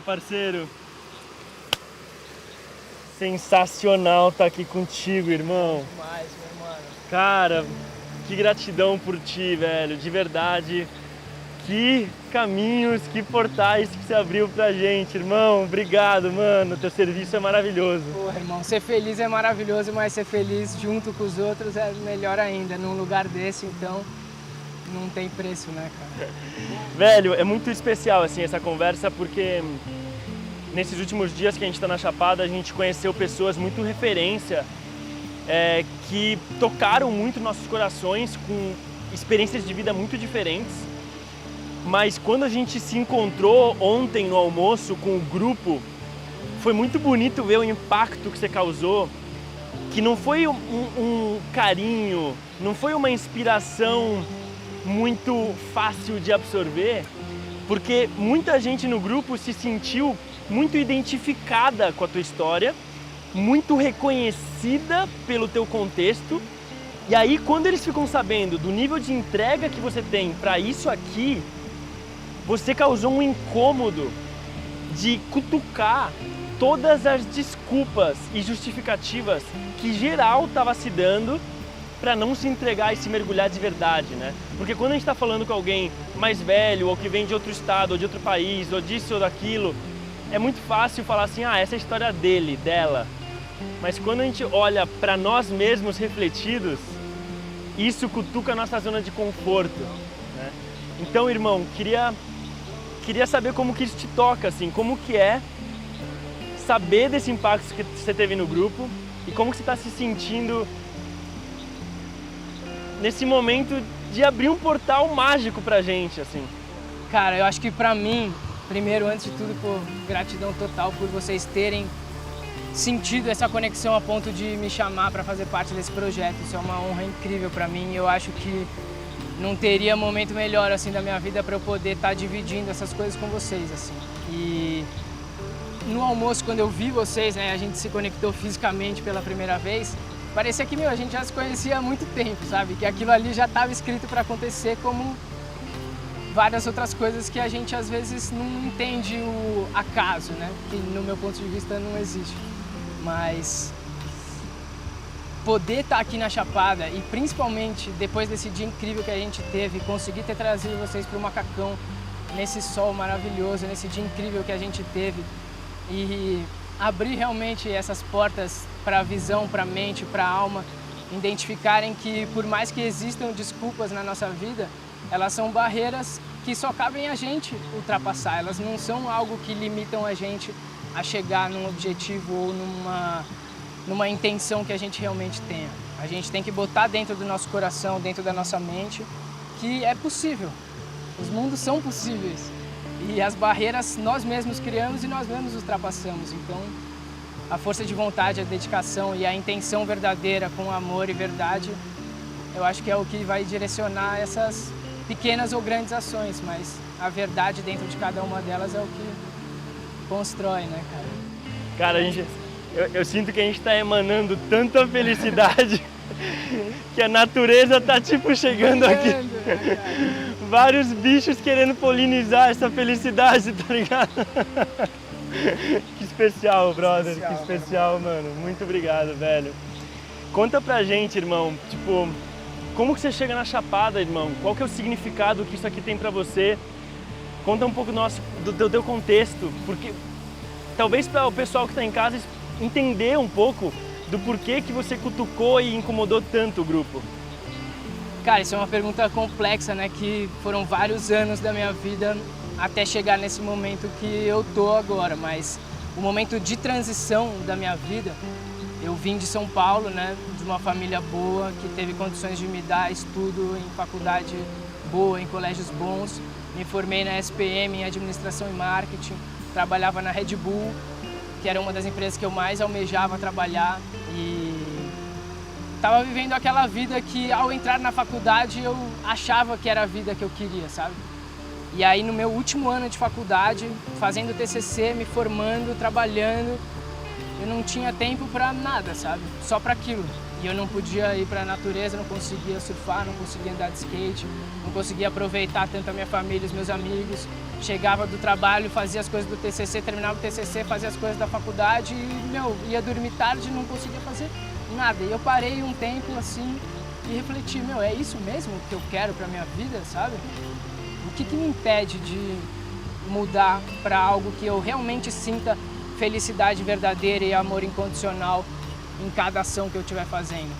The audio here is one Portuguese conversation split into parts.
meu parceiro. Sensacional estar aqui contigo, irmão. Demais, meu mano. Cara, que gratidão por ti, velho, de verdade. Que caminhos, que portais que você abriu pra gente, irmão. Obrigado, mano. Teu serviço é maravilhoso. Porra, irmão, ser feliz é maravilhoso, mas ser feliz junto com os outros é melhor ainda. Num lugar desse, então, não tem preço, né, cara? Velho, é muito especial, assim, essa conversa, porque nesses últimos dias que a gente tá na Chapada, a gente conheceu pessoas muito referência, que tocaram muito nossos corações com experiências de vida muito diferentes. Mas quando a gente se encontrou ontem no almoço com o grupo, foi muito bonito ver o impacto que você causou, que não foi um carinho, não foi uma inspiração muito fácil de absorver, porque muita gente no grupo se sentiu muito identificada com a tua história, muito reconhecida pelo teu contexto. E aí, quando eles ficam sabendo do nível de entrega que você tem para isso aqui, você causou um incômodo de cutucar todas as desculpas e justificativas que geral estava se dando para não se entregar e se mergulhar de verdade, né? Porque quando a gente está falando com alguém mais velho, ou que vem de outro estado, ou de outro país, ou disso ou daquilo, é muito fácil falar assim, essa é a história dele, dela. Mas quando a gente olha para nós mesmos refletidos, isso cutuca a nossa zona de conforto, né? Então, irmão, queria saber como que isso te toca, assim, como que é saber desse impacto que você teve no grupo e como que você está se sentindo nesse momento de abrir um portal mágico pra gente, assim. Cara, eu acho que pra mim, primeiro, antes de tudo, pô, gratidão total por vocês terem sentido essa conexão a ponto de me chamar pra fazer parte desse projeto. Isso é uma honra incrível pra mim. Eu acho que não teria momento melhor assim da minha vida para eu poder estar dividindo essas coisas com vocês, assim. E no almoço, quando eu vi vocês, né, a gente se conectou fisicamente pela primeira vez, parecia que, a gente já se conhecia há muito tempo, sabe? Que aquilo ali já estava escrito para acontecer, como várias outras coisas que a gente às vezes não entende o acaso, né? Que no meu ponto de vista não existe. Mas poder estar aqui na Chapada e principalmente depois desse dia incrível que a gente teve, conseguir ter trazido vocês para o Macacão, nesse sol maravilhoso, nesse dia incrível que a gente teve e abrir realmente essas portas para a visão, para a mente, para a alma, identificarem que por mais que existam desculpas na nossa vida, elas são barreiras que só cabem a gente ultrapassar, elas não são algo que limitam a gente a chegar num objetivo ou numa intenção que a gente realmente tenha. A gente tem que botar dentro do nosso coração, dentro da nossa mente, que é possível. Os mundos são possíveis. E as barreiras nós mesmos criamos e nós mesmos ultrapassamos. Então, a força de vontade, a dedicação e a intenção verdadeira com amor e verdade, eu acho que é o que vai direcionar essas pequenas ou grandes ações, mas a verdade dentro de cada uma delas é o que constrói, né, cara? Cara, eu sinto que a gente está emanando tanta felicidade que a natureza tá tipo chegando aqui. Vários bichos querendo polinizar essa felicidade, tá ligado? Que especial, brother, que especial, mano. Muito obrigado, velho. Conta pra gente, irmão, tipo, como que você chega na Chapada, irmão? Qual que é o significado que isso aqui tem pra você? Conta um pouco do teu contexto, porque talvez para o pessoal que tá em casa entender um pouco do porquê que você cutucou e incomodou tanto o grupo. Cara, isso é uma pergunta complexa, né? Que foram vários anos da minha vida até chegar nesse momento que eu tô agora, mas o momento de transição da minha vida, eu vim de São Paulo, né? De uma família boa, que teve condições de me dar estudo em faculdade boa, em colégios bons. Me formei na SPM em Administração e Marketing, trabalhava na Red Bull, que era uma das empresas que eu mais almejava trabalhar e estava vivendo aquela vida que ao entrar na faculdade eu achava que era a vida que eu queria, sabe? E aí no meu último ano de faculdade, fazendo TCC, me formando, trabalhando, eu não tinha tempo para nada, sabe? Só para aquilo. E eu não podia ir para a natureza, não conseguia surfar, não conseguia andar de skate, não conseguia aproveitar tanto a minha família, os meus amigos. Chegava do trabalho, fazia as coisas do TCC, terminava o TCC, fazia as coisas da faculdade e, ia dormir tarde e não conseguia fazer nada. E eu parei um tempo assim e refleti, é isso mesmo que eu quero para minha vida, sabe? O que me impede de mudar para algo que eu realmente sinta felicidade verdadeira e amor incondicional em cada ação que eu estiver fazendo?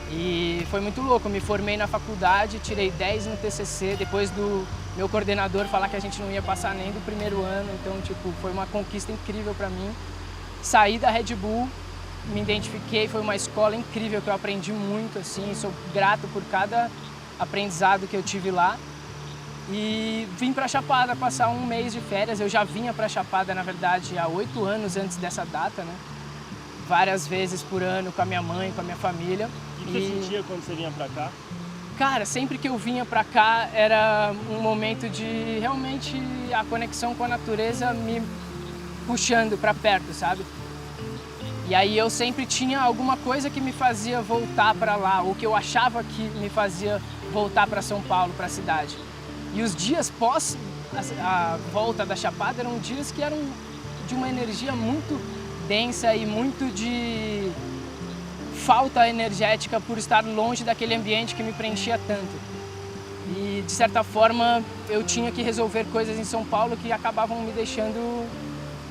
E foi muito louco, eu me formei na faculdade, tirei 10 no TCC, depois do meu coordenador falar que a gente não ia passar nem do primeiro ano, então foi uma conquista incrível para mim. Saí da Red Bull, me identifiquei, foi uma escola incrível que eu aprendi muito, assim, sou grato por cada aprendizado que eu tive lá. E vim para Chapada passar um mês de férias, eu já vinha para Chapada, na verdade, há 8 anos antes dessa data, né? Várias vezes por ano com a minha mãe, com a minha família. E o que você sentia quando você vinha pra cá? Cara, sempre que eu vinha pra cá era um momento de realmente a conexão com a natureza me puxando pra perto, sabe? E aí eu sempre tinha alguma coisa que me fazia voltar pra lá, ou que eu achava que me fazia voltar pra São Paulo, pra cidade. E os dias pós a volta da Chapada eram dias que eram de uma energia muito densa e muito de falta energética por estar longe daquele ambiente que me preenchia tanto. E, de certa forma, eu tinha que resolver coisas em São Paulo que acabavam me deixando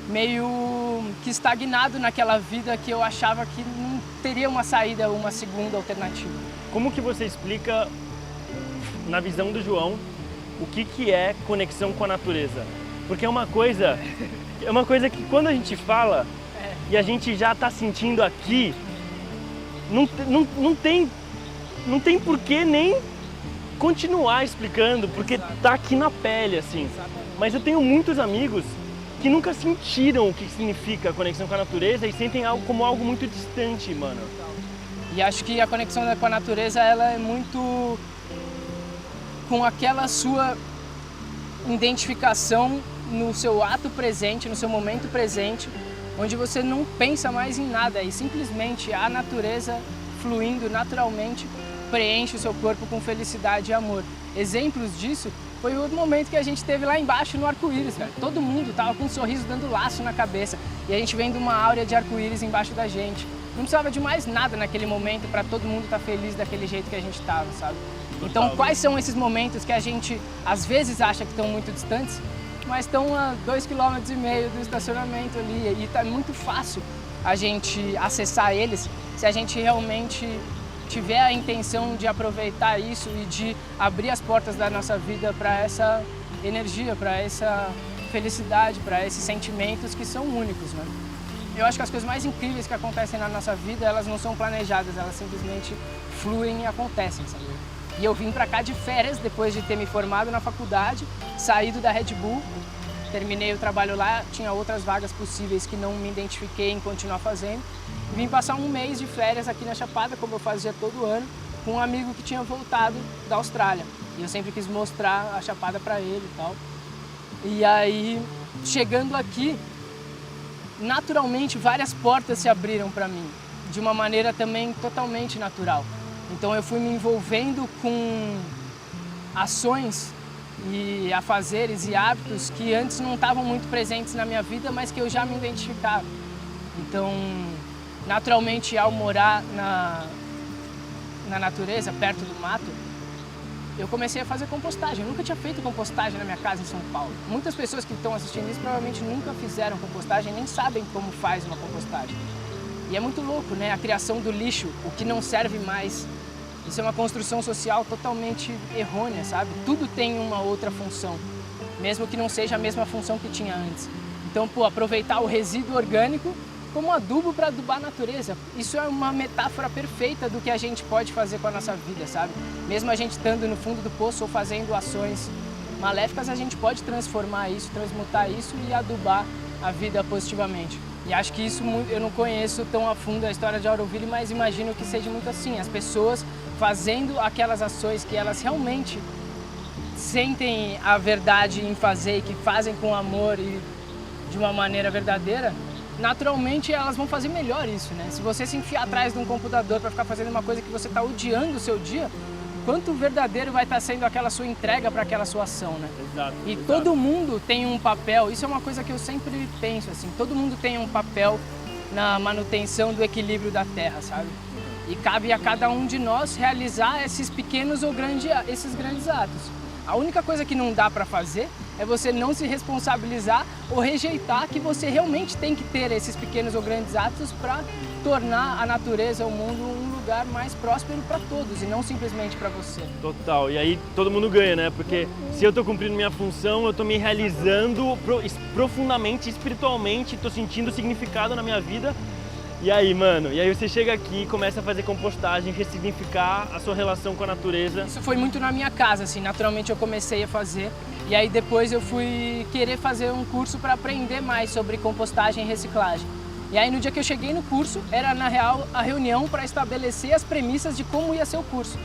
meio que estagnado naquela vida que eu achava que não teria uma saída, uma segunda alternativa. Como que você explica, na visão do João, o que é conexão com a natureza? Porque é uma coisa que quando a gente fala e a gente já está sentindo aqui, não tem por que nem continuar explicando, porque tá aqui na pele, assim. Mas eu tenho muitos amigos que nunca sentiram o que significa a conexão com a natureza e sentem algo como algo muito distante, mano. E acho que a conexão com a natureza, ela é muito com aquela sua identificação no seu ato presente, no seu momento presente, onde você não pensa mais em nada e simplesmente a natureza fluindo naturalmente preenche o seu corpo com felicidade e amor. Exemplos disso foi o momento que a gente teve lá embaixo no arco-íris, cara. Todo mundo tava com um sorriso dando laço na cabeça e a gente vendo uma áurea de arco-íris embaixo da gente. Não precisava de mais nada naquele momento para todo mundo estar feliz daquele jeito que a gente estava, sabe? Então, quais são esses momentos que a gente às vezes acha que estão muito distantes, mas estão a 2,5 km do estacionamento ali, e tá muito fácil a gente acessar eles se a gente realmente tiver a intenção de aproveitar isso e de abrir as portas da nossa vida para essa energia, para essa felicidade, para esses sentimentos que são únicos, né? Eu acho que as coisas mais incríveis que acontecem na nossa vida, elas não são planejadas, elas simplesmente fluem e acontecem, sabe? E eu vim pra cá de férias, depois de ter me formado na faculdade, saído da Red Bull, terminei o trabalho lá, tinha outras vagas possíveis que não me identifiquei em continuar fazendo. E vim passar um mês de férias aqui na Chapada, como eu fazia todo ano, com um amigo que tinha voltado da Austrália. E eu sempre quis mostrar a Chapada pra ele e tal. E aí, chegando aqui, naturalmente várias portas se abriram pra mim, de uma maneira também totalmente natural. Então eu fui me envolvendo com ações e afazeres e hábitos que antes não estavam muito presentes na minha vida, mas que eu já me identificava. Então, naturalmente, ao morar na natureza, perto do mato, eu comecei a fazer compostagem. Eu nunca tinha feito compostagem na minha casa em São Paulo. Muitas pessoas que estão assistindo isso provavelmente nunca fizeram compostagem, nem sabem como faz uma compostagem. E é muito louco, né? A criação do lixo, o que não serve mais. Isso é uma construção social totalmente errônea, sabe? Tudo tem uma outra função, mesmo que não seja a mesma função que tinha antes. Então, aproveitar o resíduo orgânico como adubo para adubar a natureza. Isso é uma metáfora perfeita do que a gente pode fazer com a nossa vida, sabe? Mesmo a gente estando no fundo do poço ou fazendo ações maléficas, a gente pode transformar isso, transmutar isso e adubar a vida positivamente. E acho que isso eu não conheço tão a fundo a história de Auroville, mas imagino que seja muito assim. As pessoas fazendo aquelas ações que elas realmente sentem a verdade em fazer e que fazem com amor e de uma maneira verdadeira, naturalmente elas vão fazer melhor isso, né? Se você se enfiar atrás de um computador para ficar fazendo uma coisa que você está odiando o seu dia, quanto verdadeiro vai estar sendo aquela sua entrega para aquela sua ação, né? Exato. E exato. todo mundo tem um papel, isso é uma coisa que eu sempre penso, assim, todo mundo tem um papel na manutenção do equilíbrio da Terra, sabe? E cabe a cada um de nós realizar esses pequenos ou esses grandes atos. A única coisa que não dá para fazer é você não se responsabilizar ou rejeitar que você realmente tem que ter esses pequenos ou grandes atos para tornar a natureza, o mundo, um lugar mais próspero para todos e não simplesmente para você. Total. E aí todo mundo ganha, né? Porque se eu tô cumprindo minha função, eu tô me realizando profundamente, espiritualmente, tô sentindo significado na minha vida. E aí, mano, e aí você chega aqui e começa a fazer compostagem, ressignificar a sua relação com a natureza. Isso foi muito na minha casa, assim, naturalmente eu comecei a fazer. E aí depois eu fui querer fazer um curso para aprender mais sobre compostagem e reciclagem. E aí no dia que eu cheguei no curso, era na real a reunião para estabelecer as premissas de como ia ser o curso.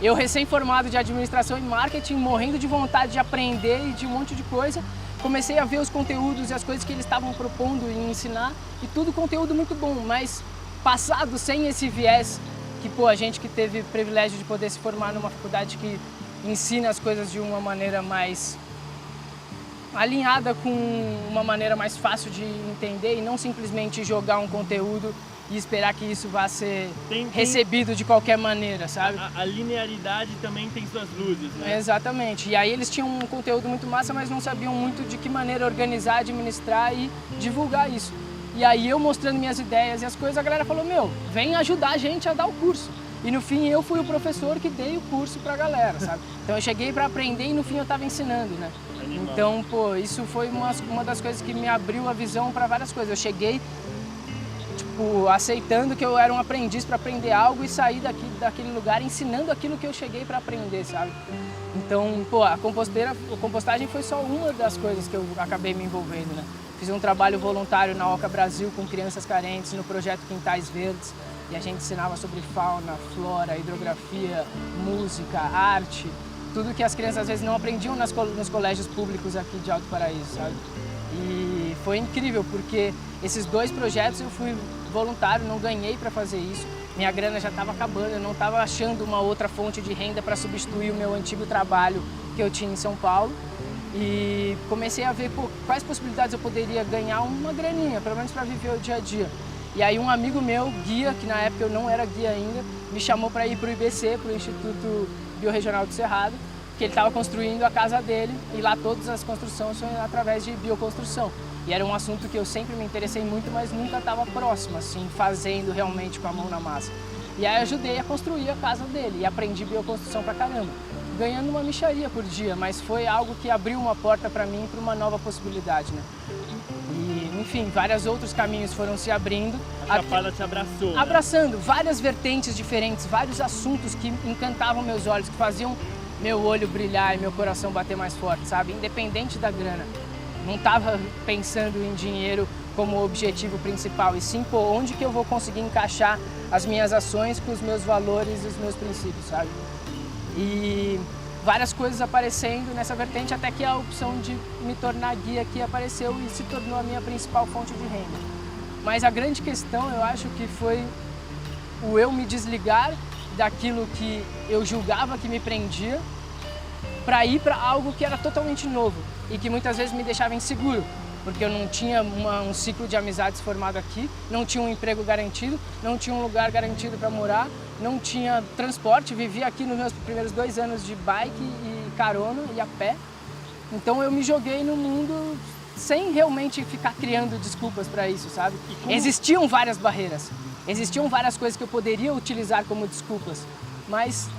Eu recém-formado de administração e marketing, morrendo de vontade de aprender e de um monte de coisa, comecei a ver os conteúdos e as coisas que eles estavam propondo e ensinar, e tudo conteúdo muito bom, mas passado sem esse viés que, pô, a gente que teve o privilégio de poder se formar numa faculdade que ensina as coisas de uma maneira mais alinhada com uma maneira mais fácil de entender e não simplesmente jogar um conteúdo e esperar que isso vá ser recebido de qualquer maneira, sabe? A linearidade também tem suas luzes, né? Exatamente. E aí eles tinham um conteúdo muito massa, mas não sabiam muito de que maneira organizar, administrar e divulgar isso. E aí eu mostrando minhas ideias e as coisas, a galera falou, meu, vem ajudar a gente a dar o curso. E no fim eu fui o professor que dei o curso pra galera, sabe? Então eu cheguei pra aprender e no fim eu tava ensinando, né? Animal. Então, pô, isso foi uma das coisas que me abriu a visão pra várias coisas. Eu cheguei, tipo, aceitando que eu era um aprendiz para aprender algo e sair daquele lugar ensinando aquilo que eu cheguei para aprender, sabe? Então, pô, a compostagem foi só uma das coisas que eu acabei me envolvendo, né? Fiz um trabalho voluntário na Oca Brasil com crianças carentes no projeto Quintais Verdes e a gente ensinava sobre fauna, flora, hidrografia, música, arte, tudo que as crianças às vezes não aprendiam nos colégios públicos aqui de Alto Paraíso, sabe? E foi incrível, porque esses 2 projetos eu fui voluntário, não ganhei para fazer isso. Minha grana já estava acabando, eu não estava achando uma outra fonte de renda para substituir o meu antigo trabalho que eu tinha em São Paulo. E comecei a ver, pô, quais possibilidades eu poderia ganhar uma graninha, pelo menos para viver o dia a dia. E aí um amigo meu, guia, que na época eu não era guia ainda, me chamou para ir para o IBC, para o Instituto Biorregional do Cerrado, que ele estava construindo a casa dele e lá todas as construções são através de bioconstrução. E era um assunto que eu sempre me interessei muito, mas nunca estava próximo, assim, fazendo realmente com a mão na massa. E aí eu ajudei a construir a casa dele e aprendi bioconstrução pra caramba, ganhando uma mixaria por dia, mas foi algo que abriu uma porta para mim para uma nova possibilidade, né? E, enfim, vários outros caminhos foram se abrindo. A Chapada te abraçou, né? Abraçando várias vertentes diferentes, vários assuntos que encantavam meus olhos, que faziam meu olho brilhar e meu coração bater mais forte, sabe? Independente da grana. Não estava pensando em dinheiro como objetivo principal, e sim, pô, onde que eu vou conseguir encaixar as minhas ações com os meus valores e os meus princípios, sabe? E várias coisas aparecendo nessa vertente, até que a opção de me tornar guia aqui apareceu e se tornou a minha principal fonte de renda. Mas a grande questão, eu acho que foi o eu me desligar daquilo que eu julgava que me prendia para ir para algo que era totalmente novo e que muitas vezes me deixava inseguro, porque eu não tinha um ciclo de amizades formado aqui, não tinha um emprego garantido, não tinha um lugar garantido para morar, não tinha transporte, vivia aqui nos meus primeiros 2 anos de bike e carona e a pé. Então eu me joguei no mundo sem realmente ficar criando desculpas para isso, sabe? Existiam várias barreiras, existiam várias coisas que eu poderia utilizar como desculpas, mas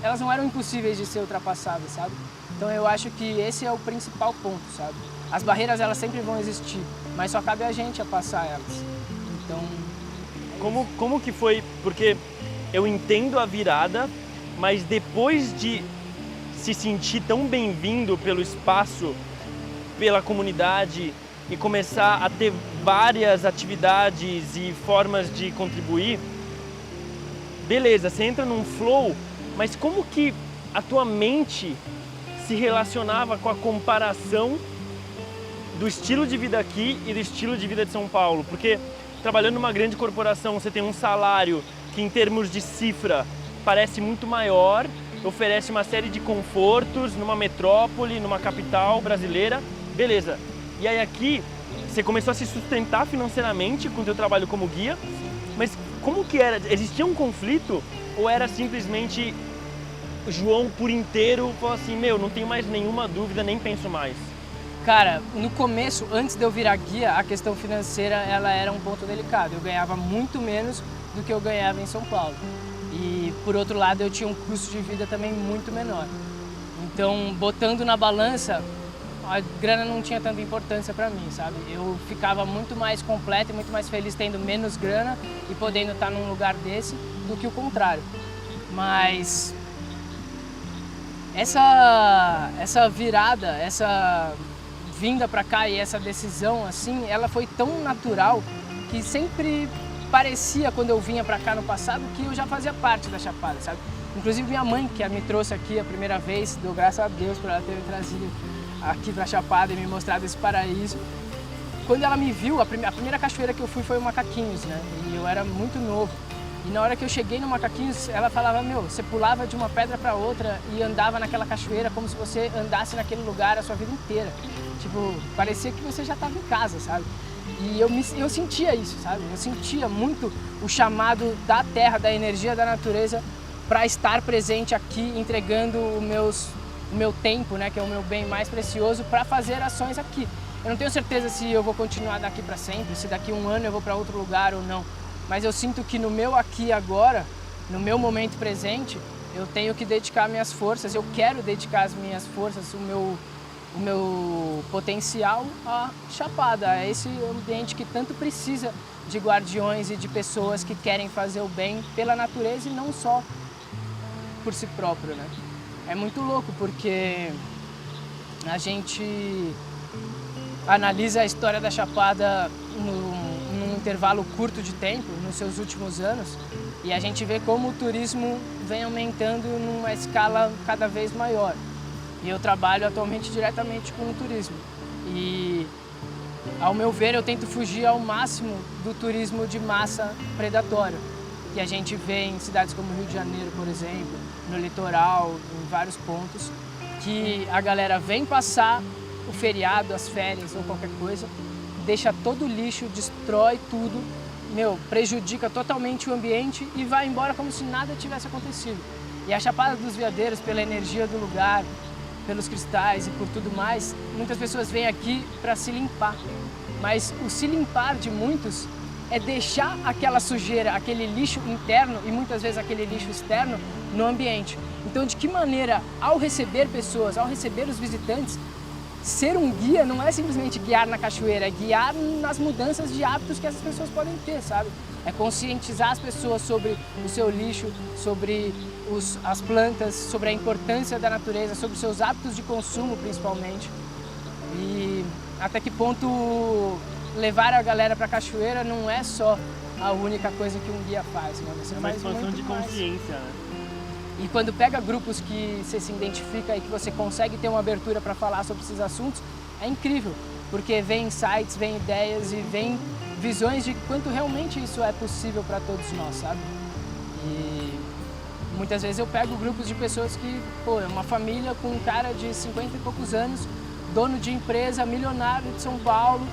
elas não eram impossíveis de ser ultrapassadas, sabe? Então eu acho que esse é o principal ponto, sabe? As barreiras, elas sempre vão existir, mas só cabe a gente a passar elas. Então... Como que foi? Porque eu entendo a virada, mas depois de se sentir tão bem-vindo pelo espaço, pela comunidade e começar a ter várias atividades e formas de contribuir, beleza, você entra num flow, mas como que a tua mente se relacionava com a comparação do estilo de vida aqui e do estilo de vida de São Paulo, porque trabalhando numa grande corporação você tem um salário que em termos de cifra parece muito maior, oferece uma série de confortos numa metrópole, numa capital brasileira, beleza. E aí aqui você começou a se sustentar financeiramente com o seu trabalho como guia, mas como que era? Existia um conflito ou era simplesmente João por inteiro falou assim, meu, não tenho mais nenhuma dúvida, nem penso mais? Cara, no começo, antes de eu virar guia, a questão financeira ela era um ponto delicado. Eu ganhava muito menos do que eu ganhava em São Paulo. E, por outro lado, eu tinha um custo de vida também muito menor. Então, botando na balança, a grana não tinha tanta importância para mim, sabe? Eu ficava muito mais completo e muito mais feliz tendo menos grana e podendo estar num lugar desse do que o contrário. Mas essa virada, essa vinda para cá e essa decisão, assim, ela foi tão natural que sempre parecia, quando eu vinha para cá no passado, que eu já fazia parte da Chapada, sabe? Inclusive minha mãe, que me trouxe aqui a primeira vez, dou graças a Deus por ela ter me trazido aqui para Chapada e me mostrado esse paraíso. Quando ela me viu, a primeira cachoeira que eu fui foi o Macaquinhos, né? E eu era muito novo. E na hora que eu cheguei no Macaquinhos, ela falava, meu, você pulava de uma pedra para outra e andava naquela cachoeira como se você andasse naquele lugar a sua vida inteira. Tipo, parecia que você já estava em casa, sabe? E eu sentia isso, sabe? Eu sentia muito o chamado da terra, da energia da natureza para estar presente aqui, entregando o meu tempo, né, que é o meu bem mais precioso, para fazer ações aqui. Eu não tenho certeza se eu vou continuar daqui para sempre, se daqui a um ano eu vou para outro lugar ou não. Mas eu sinto que no meu aqui e agora, no meu momento presente, eu tenho que dedicar minhas forças, eu quero dedicar as minhas forças, o meu potencial à Chapada, a esse ambiente que tanto precisa de guardiões e de pessoas que querem fazer o bem pela natureza e não só por si próprio, né? É muito louco porque a gente analisa a história da Chapada num intervalo curto de tempo, nos seus últimos anos, e a gente vê como o turismo vem aumentando numa escala cada vez maior. E eu trabalho atualmente diretamente com o turismo. E, ao meu ver, eu tento fugir ao máximo do turismo de massa predatório, que a gente vê em cidades como Rio de Janeiro, por exemplo, no litoral, em vários pontos, que a galera vem passar o feriado, as férias ou qualquer coisa, deixa todo o lixo, destrói tudo, prejudica totalmente o ambiente e vai embora como se nada tivesse acontecido. E a Chapada dos Veadeiros, pela energia do lugar, pelos cristais e por tudo mais, muitas pessoas vêm aqui para se limpar. Mas o se limpar de muitos é deixar aquela sujeira, aquele lixo interno e muitas vezes aquele lixo externo no ambiente. Então, de que maneira, ao receber pessoas, ao receber os visitantes, ser um guia não é simplesmente guiar na cachoeira, é guiar nas mudanças de hábitos que essas pessoas podem ter, sabe? É conscientizar as pessoas sobre o seu lixo, sobre as plantas, sobre a importância da natureza, sobre os seus hábitos de consumo, principalmente. E até que ponto levar a galera para a cachoeira não é só a única coisa que um guia faz, né? Você É uma faz expansão muito de mais. consciência, né? E quando pega grupos que você se identifica e que você consegue ter uma abertura para falar sobre esses assuntos, é incrível, porque vem insights, vem ideias e vem visões de quanto realmente isso é possível para todos nós, sabe? E muitas vezes eu pego grupos de pessoas que, é uma família com um cara de 50 e poucos anos, dono de empresa, milionário de São Paulo,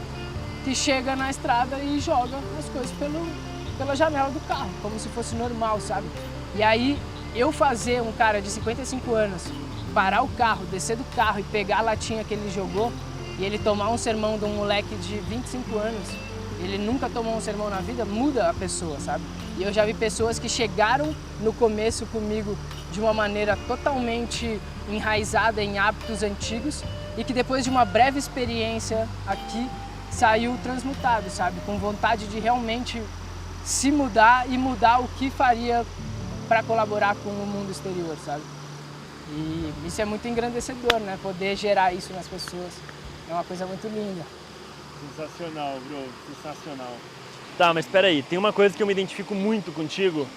que chega na estrada e joga as coisas pela janela do carro, como se fosse normal, sabe? E aí, eu fazer um cara de 55 anos parar o carro, descer do carro e pegar a latinha que ele jogou e ele tomar um sermão de um moleque de 25 anos, ele nunca tomou um sermão na vida, muda a pessoa, sabe? E eu já vi pessoas que chegaram no começo comigo de uma maneira totalmente enraizada em hábitos antigos e que depois de uma breve experiência aqui, saiu transmutado, sabe? Com vontade de realmente se mudar e mudar o que faria para colaborar com o mundo exterior, sabe? E isso é muito engrandecedor, né? Poder gerar isso nas pessoas é uma coisa muito linda. Sensacional, bro, sensacional. Tá, mas espera aí, tem uma coisa que eu me identifico muito contigo,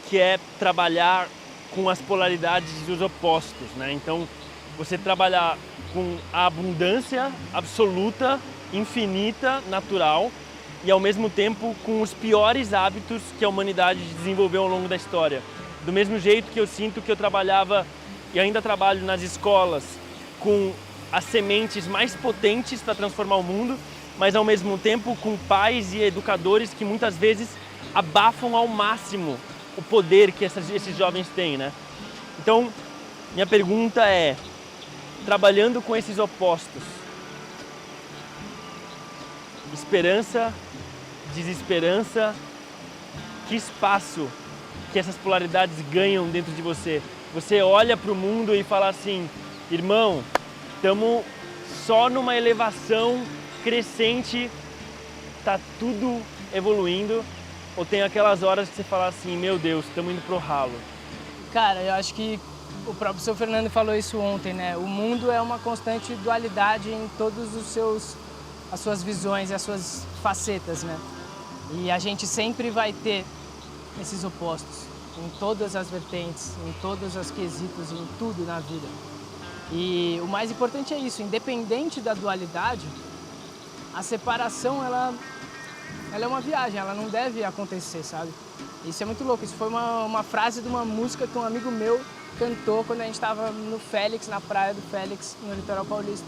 que é trabalhar com as polaridades dos opostos, né? Então, você trabalhar com a abundância absoluta, infinita, natural, e ao mesmo tempo com os piores hábitos que a humanidade desenvolveu ao longo da história. Do mesmo jeito que eu sinto que eu trabalhava e ainda trabalho nas escolas com as sementes mais potentes para transformar o mundo, mas ao mesmo tempo com pais e educadores que muitas vezes abafam ao máximo o poder que esses jovens têm, né? Então, minha pergunta é, trabalhando com esses opostos, esperança, desesperança, que espaço que essas polaridades ganham dentro de você? Você olha para o mundo e fala assim, irmão, estamos só numa elevação crescente, tá tudo evoluindo, ou tem aquelas horas que você fala assim, meu Deus, estamos indo pro ralo? Cara, eu acho que o próprio seu Fernando falou isso ontem, né? O mundo é uma constante dualidade em todos as suas visões e as suas facetas, né? E a gente sempre vai ter esses opostos em todas as vertentes, em todos os quesitos, em tudo na vida. E o mais importante é isso, independente da dualidade, a separação, ela é uma viagem, ela não deve acontecer, sabe? Isso é muito louco, isso foi uma frase de uma música que um amigo meu cantou quando a gente estava no Félix, na praia do Félix, no litoral paulista.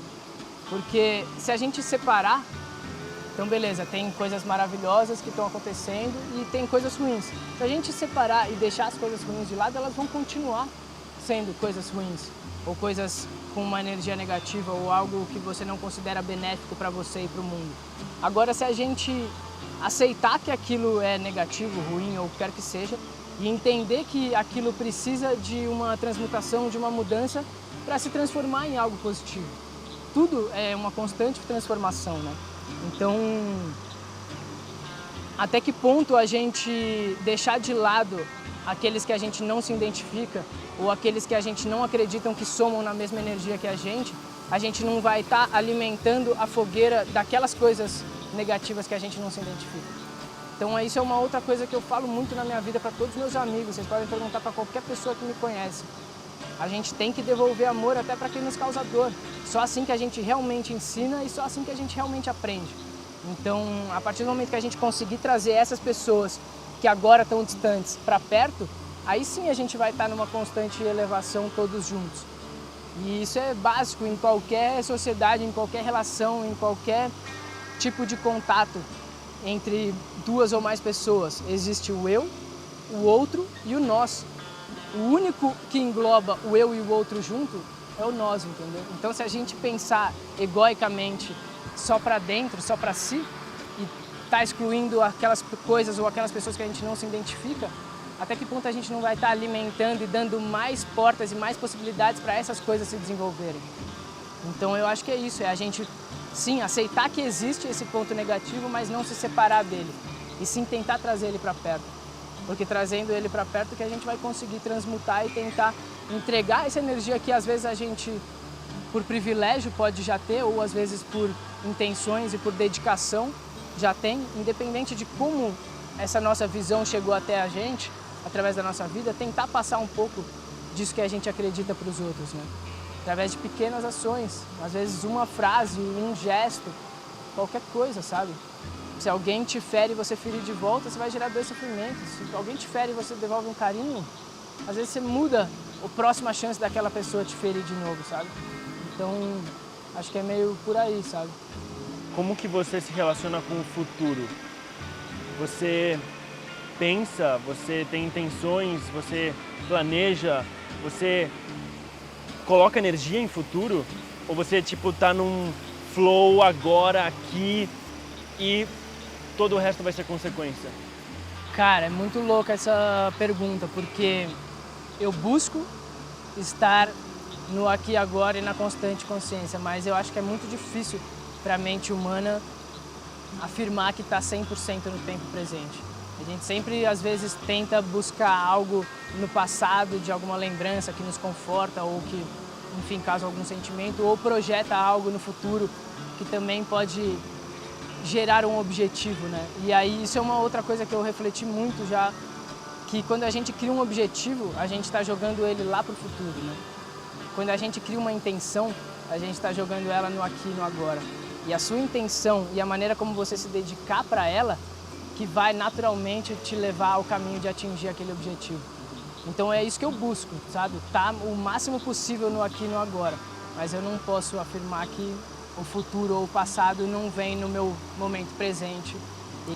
Porque se a gente separar, então beleza, tem coisas maravilhosas que estão acontecendo e tem coisas ruins. Se a gente separar e deixar as coisas ruins de lado, elas vão continuar sendo coisas ruins, ou coisas com uma energia negativa, ou algo que você não considera benéfico para você e para o mundo. Agora, se a gente aceitar que aquilo é negativo, ruim ou o que quer que seja, e entender que aquilo precisa de uma transmutação, de uma mudança para se transformar em algo positivo. Tudo é uma constante transformação, né? Então, até que ponto a gente deixar de lado aqueles que a gente não se identifica ou aqueles que a gente não acreditam que somam na mesma energia que a gente não vai estar alimentando a fogueira daquelas coisas negativas que a gente não se identifica. Então isso é uma outra coisa que eu falo muito na minha vida para todos os meus amigos, vocês podem perguntar para qualquer pessoa que me conhece. A gente tem que devolver amor até para quem nos causa dor. Só assim que a gente realmente ensina e só assim que a gente realmente aprende. Então, a partir do momento que a gente conseguir trazer essas pessoas que agora estão distantes para perto, aí sim a gente vai estar numa constante elevação todos juntos. E isso é básico em qualquer sociedade, em qualquer relação, em qualquer tipo de contato entre duas ou mais pessoas. Existe o eu, o outro e o nós. O único que engloba o eu e o outro junto é o nós, entendeu? Então, se a gente pensar egoicamente só para dentro, só para si, e tá excluindo aquelas coisas ou aquelas pessoas que a gente não se identifica, até que ponto a gente não vai estar alimentando e dando mais portas e mais possibilidades para essas coisas se desenvolverem? Então, eu acho que é isso, é a gente, sim, aceitar que existe esse ponto negativo, mas não se separar dele, e sim tentar trazer ele para perto. Porque trazendo ele para perto que a gente vai conseguir transmutar e tentar entregar essa energia que às vezes a gente, por privilégio, pode já ter, ou às vezes por intenções e por dedicação já tem, independente de como essa nossa visão chegou até a gente, através da nossa vida, tentar passar um pouco disso que a gente acredita para os outros, né? Através de pequenas ações, às vezes uma frase, um gesto, qualquer coisa, sabe? Se alguém te fere e você ferir de volta, você vai gerar dois sofrimentos. Se alguém te fere e você devolve um carinho, às vezes você muda a próxima chance daquela pessoa te ferir de novo, sabe? Então, acho que é meio por aí, sabe? Como que você se relaciona com o futuro? Você pensa, você tem intenções, você planeja, você coloca energia em futuro? Ou você, tipo, tá num flow agora, aqui, e todo o resto vai ser consequência? Cara, é muito louca essa pergunta, porque eu busco estar no aqui e agora e na constante consciência, mas eu acho que é muito difícil para a mente humana afirmar que está 100% no tempo presente. A gente sempre, às vezes, tenta buscar algo no passado, de alguma lembrança que nos conforta ou que, enfim, causa algum sentimento, ou projeta algo no futuro que também pode gerar um objetivo, né? E aí isso é uma outra coisa que eu refleti muito já, que quando a gente cria um objetivo, a gente está jogando ele lá para o futuro, né? Quando a gente cria uma intenção, a gente está jogando ela no aqui e no agora. E a sua intenção e a maneira como você se dedicar para ela que vai naturalmente te levar ao caminho de atingir aquele objetivo. Então é isso que eu busco, sabe? Tá o máximo possível no aqui e no agora. Mas eu não posso afirmar que o futuro ou o passado não vem no meu momento presente.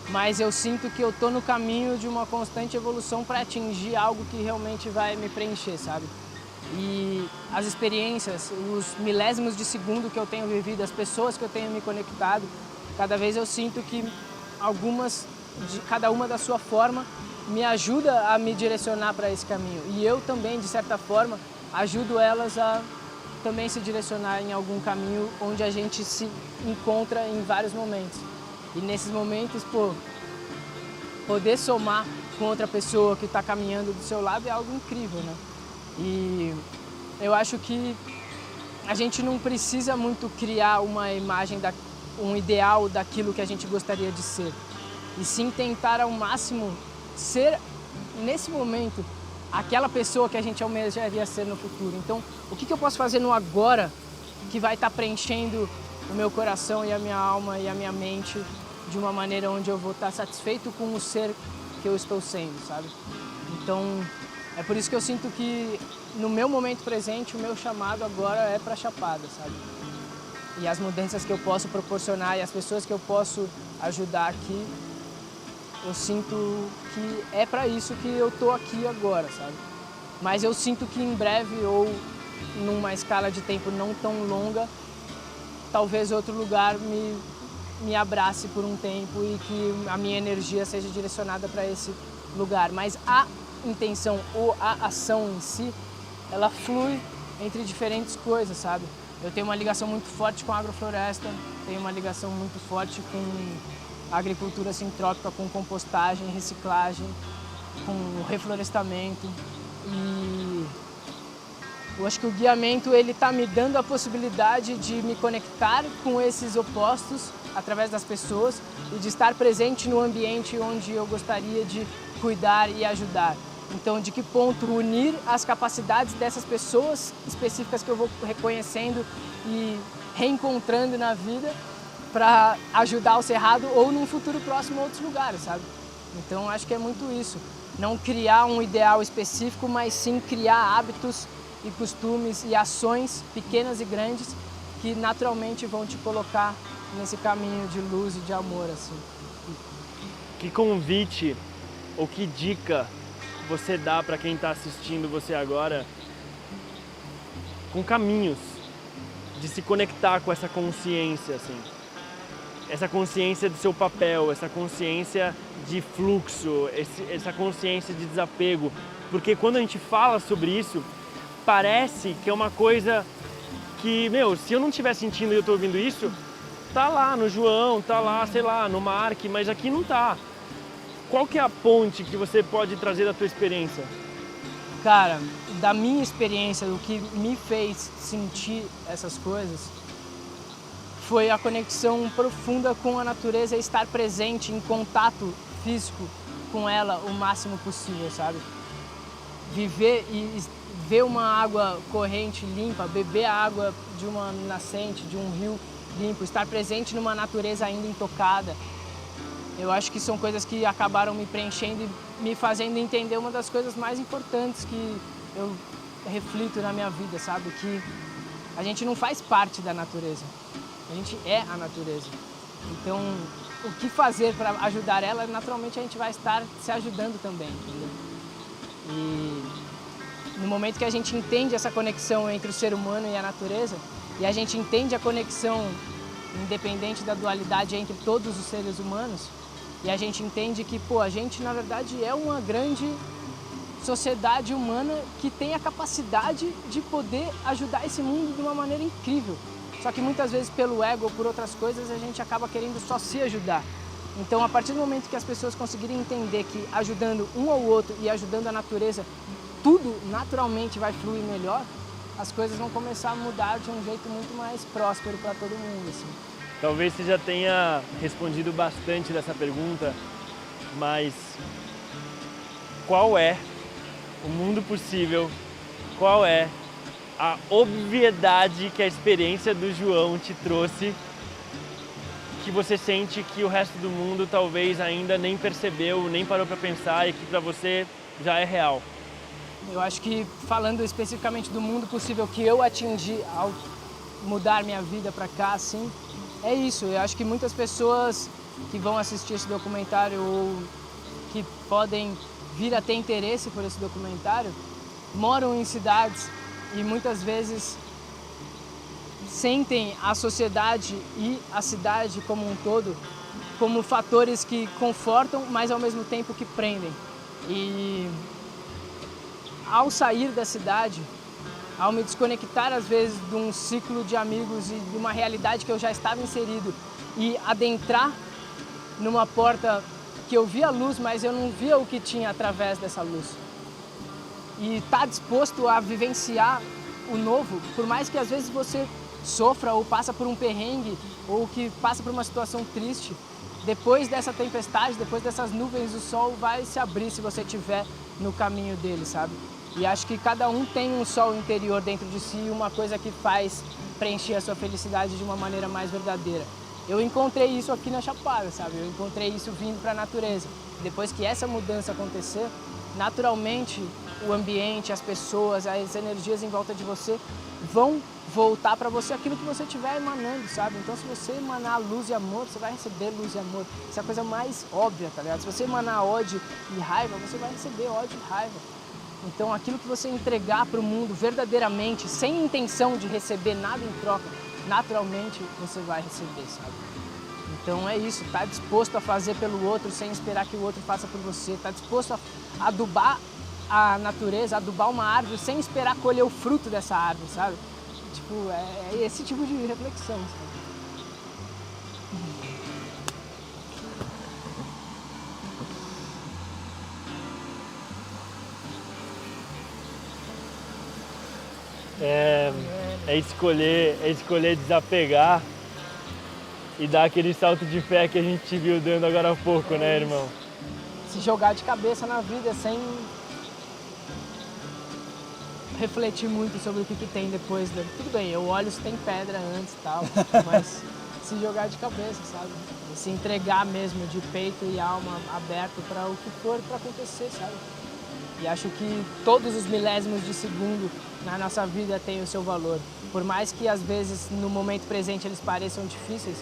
Mas eu sinto que eu tô no caminho de uma constante evolução para atingir algo que realmente vai me preencher, sabe? E as experiências, os milésimos de segundo que eu tenho vivido, as pessoas que eu tenho me conectado, cada vez eu sinto que algumas, de cada uma da sua forma, me ajuda a me direcionar para esse caminho. E eu também, de certa forma, ajudo elas a também se direcionar em algum caminho onde a gente se encontra em vários momentos. E nesses momentos, poder somar com outra pessoa que está caminhando do seu lado é algo incrível, né? E eu acho que a gente não precisa muito criar uma imagem, um ideal daquilo que a gente gostaria de ser. E sim tentar ao máximo ser, nesse momento, aquela pessoa que a gente almejaria ser no futuro. Então, o que eu posso fazer no agora que vai estar preenchendo o meu coração e a minha alma e a minha mente de uma maneira onde eu vou estar satisfeito com o ser que eu estou sendo, sabe? Então, é por isso que eu sinto que no meu momento presente, o meu chamado agora é para Chapada, sabe? E as mudanças que eu posso proporcionar e as pessoas que eu posso ajudar aqui, eu sinto que é para isso que eu tô aqui agora, sabe? Mas eu sinto que em breve ou numa escala de tempo não tão longa, talvez outro lugar me abrace por um tempo e que a minha energia seja direcionada para esse lugar. Mas a intenção ou a ação em si, ela flui entre diferentes coisas, sabe? Eu tenho uma ligação muito forte com a agrofloresta, tenho uma ligação muito forte com a agricultura sintrópica, com compostagem, reciclagem, com reflorestamento. E eu acho que o guiamento ele está me dando a possibilidade de me conectar com esses opostos através das pessoas e de estar presente no ambiente onde eu gostaria de cuidar e ajudar. Então, de que ponto unir as capacidades dessas pessoas específicas que eu vou reconhecendo e reencontrando na vida para ajudar o Cerrado ou num futuro próximo a outros lugares, sabe? Então, acho que é muito isso. Não criar um ideal específico, mas sim criar hábitos e costumes e ações pequenas e grandes que naturalmente vão te colocar nesse caminho de luz e de amor, assim. Que convite ou que dica você dá para quem está assistindo você agora com caminhos de se conectar com essa consciência, assim? Essa consciência do seu papel, essa consciência de fluxo, essa consciência de desapego. Porque quando a gente fala sobre isso, parece que é uma coisa que, se eu não estiver sentindo e eu estou ouvindo isso, tá lá no João, tá lá, sei lá, no Mark, mas aqui não tá. Qual que é a ponte que você pode trazer da tua experiência? Cara, da minha experiência, o que me fez sentir essas coisas foi a conexão profunda com a natureza e estar presente em contato físico com ela o máximo possível, sabe? Viver e ver uma água corrente limpa, beber a água de uma nascente, de um rio limpo, estar presente numa natureza ainda intocada. Eu acho que são coisas que acabaram me preenchendo e me fazendo entender uma das coisas mais importantes que eu reflito na minha vida, sabe? Que a gente não faz parte da natureza, a gente é a natureza. Então, o que fazer para ajudar ela, naturalmente a gente vai estar se ajudando também, entendeu? E no momento que a gente entende essa conexão entre o ser humano e a natureza, e a gente entende a conexão independente da dualidade entre todos os seres humanos, e a gente entende que, a gente na verdade é uma grande sociedade humana que tem a capacidade de poder ajudar esse mundo de uma maneira incrível. Só que muitas vezes pelo ego ou por outras coisas a gente acaba querendo só se ajudar. Então, a partir do momento que as pessoas conseguirem entender que ajudando um ao outro e ajudando a natureza, tudo naturalmente vai fluir melhor, as coisas vão começar a mudar de um jeito muito mais próspero para todo mundo, assim. Talvez você já tenha respondido bastante dessa pergunta, mas qual é o mundo possível, qual é a obviedade que a experiência do João te trouxe, que você sente que o resto do mundo talvez ainda nem percebeu, nem parou para pensar e que para você já é real? Eu acho que, falando especificamente do mundo possível que eu atingi ao mudar minha vida para cá, assim, é isso. Eu acho que muitas pessoas que vão assistir esse documentário ou que podem vir a ter interesse por esse documentário moram em cidades e muitas vezes sentem a sociedade e a cidade como um todo como fatores que confortam, mas ao mesmo tempo que prendem. E ao sair da cidade, ao me desconectar às vezes de um ciclo de amigos e de uma realidade que eu já estava inserido e adentrar numa porta que eu via a luz, mas eu não via o que tinha através dessa luz. E estar disposto a vivenciar o novo, por mais que às vezes você sofra ou passa por um perrengue ou que passa por uma situação triste, depois dessa tempestade, depois dessas nuvens, o sol vai se abrir se você estiver no caminho dele, sabe? E acho que cada um tem um sol interior dentro de si, uma coisa que faz preencher a sua felicidade de uma maneira mais verdadeira. Eu encontrei isso aqui na Chapada, sabe? Eu encontrei isso vindo para a natureza. Depois que essa mudança acontecer, naturalmente o ambiente, as pessoas, as energias em volta de você vão voltar para você aquilo que você estiver emanando, sabe? Então, se você emanar luz e amor, você vai receber luz e amor. Isso é a coisa mais óbvia, tá ligado? Se você emanar ódio e raiva, você vai receber ódio e raiva. Então, aquilo que você entregar para o mundo verdadeiramente, sem intenção de receber nada em troca, naturalmente você vai receber, sabe? Então é isso, tá disposto a fazer pelo outro sem esperar que o outro faça por você, tá disposto a adubar a natureza, adubar uma árvore sem esperar colher o fruto dessa árvore, sabe? Tipo, é esse tipo de reflexão, sabe? É escolher desapegar e dar aquele salto de fé que a gente te viu dando agora há pouco, né, irmão? Se jogar de cabeça na vida sem refletir muito sobre o que tem depois. Tudo bem, eu olho se tem pedra antes e tal, mas se jogar de cabeça, sabe? E se entregar mesmo de peito e alma aberto para o que for para acontecer, sabe? E acho que todos os milésimos de segundo na nossa vida têm o seu valor. Por mais que às vezes no momento presente eles pareçam difíceis,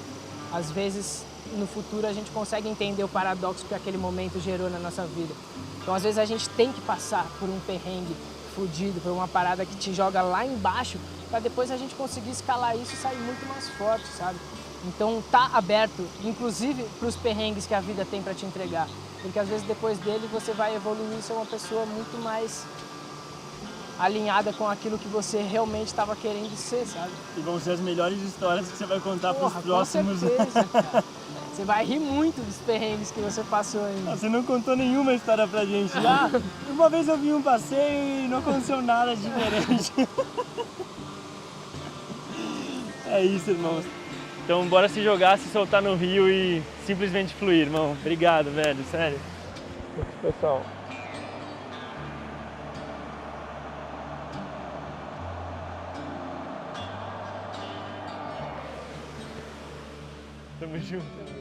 às vezes no futuro a gente consegue entender o paradoxo que aquele momento gerou na nossa vida. Então às vezes a gente tem que passar por um perrengue fudido, por uma parada que te joga lá embaixo, para depois a gente conseguir escalar isso e sair muito mais forte, sabe? Então tá aberto, inclusive para os perrengues que a vida tem para te entregar. Porque às vezes depois dele você vai evoluir e ser uma pessoa muito mais alinhada com aquilo que você realmente estava querendo ser, sabe? E vão ser as melhores histórias que você vai contar para os próximos. Com certeza, cara. Você vai rir muito dos perrengues que você passou ainda. Você não contou nenhuma história pra gente já? Uma vez eu vi um passeio e não aconteceu nada diferente. É isso, irmãos. Então bora se jogar, se soltar no rio e simplesmente fluir, irmão. Obrigado, velho, sério. Pessoal. Tamo junto.